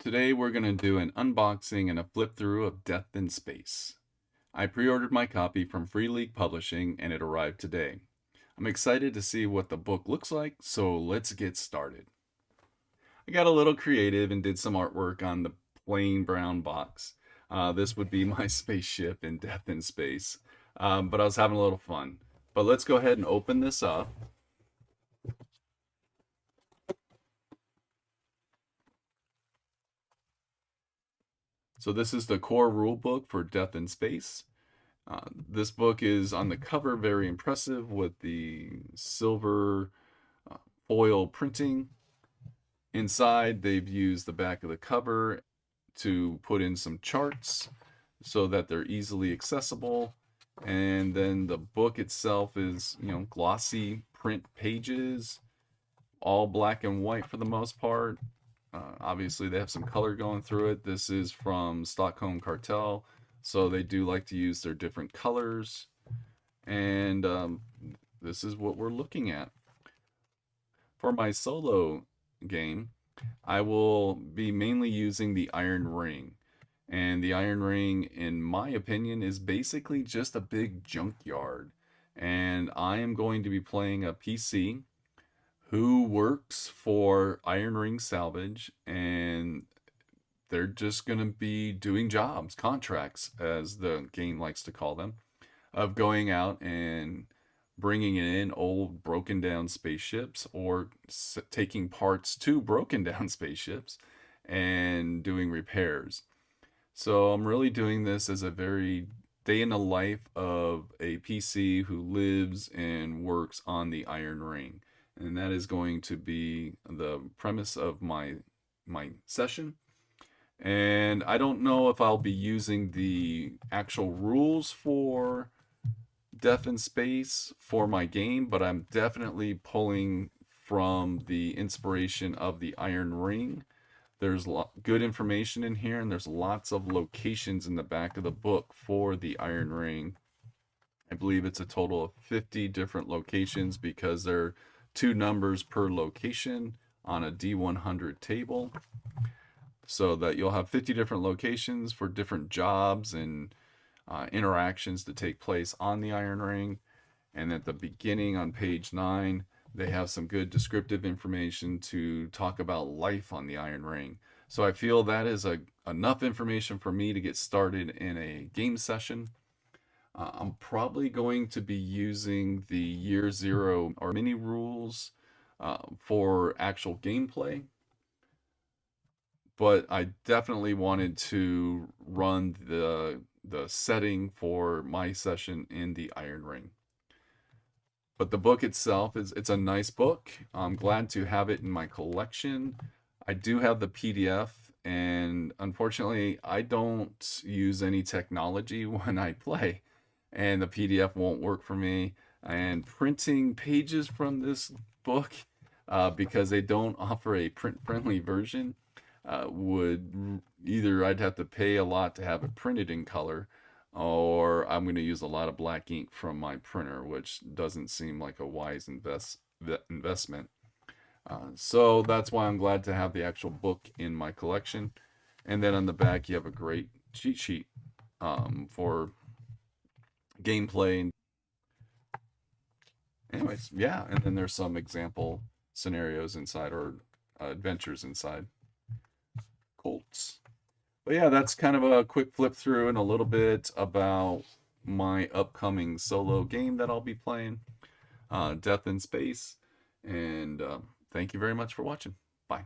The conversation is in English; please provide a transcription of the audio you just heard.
Today we're going to do an unboxing and a flip through of Death in Space. I pre-ordered my copy from Free League Publishing and it arrived today. I'm excited to see what the book looks like, so let's get started. I got a little creative and did some artwork on the plain brown box. This would be my spaceship in Death in Space, but I was having a little fun. But let's go ahead and open this up. So this is the core rule book for Death in Space. This book is on the cover very impressive with the silver uh, foil printing. Inside, they've used the back of the cover to put in some charts so that they're easily accessible. And then the book itself is, glossy print pages, all black and white for the most part. Obviously, they have some color going through it. This is from Stockholm Cartel, so they do like to use their different colors. And this is what we're looking at. For my solo game, I will be mainly using the Iron Ring. And the Iron Ring, in my opinion, is basically just a big junkyard. And I am going to be playing a PC who works for Iron Ring Salvage, and they're just going to be doing jobs, contracts, as the game likes to call them, of going out and bringing in old broken down spaceships or taking parts to broken down spaceships and doing repairs. So I'm really doing this as a very day in the life of a PC who lives and works on the Iron Ring. And that is going to be the premise of my session. And I don't know if I'll be using the actual rules for Death in Space for my game, but I'm definitely pulling from the inspiration of the Iron Ring. There's good information in here, and there's lots of locations in the back of the book for the Iron Ring. I believe it's a total of 50 different locations because there are two numbers per location on a D100 table. So that you'll have 50 different locations for different jobs and interactions to take place on the Iron Ring. And at the beginning on page 9, they have some good descriptive information to talk about life on the Iron Ring. So I feel that is enough information for me to get started in a game session. I'm probably going to be using the Year Zero or mini rules for actual gameplay, but I definitely wanted to run the setting for my session in the Iron Ring. But the book itself it's a nice book. I'm glad to have it in my collection. I do have the PDF, and unfortunately, I don't use any technology when I play, and the PDF won't work for me. And printing pages from this book, because they don't offer a print-friendly version, would either I'd have to pay a lot to have it printed in color, or I'm going to use a lot of black ink from my printer, which doesn't seem like a wise investment. So that's why I'm glad to have the actual book in my collection. And then on the back, you have a great cheat sheet for gameplay. Anyways, yeah, and then there's some example scenarios inside or adventures inside. Colts. But yeah, that's kind of a quick flip through and a little bit about my upcoming solo game that I'll be playing, Death in Space. And thank you very much for watching. Bye.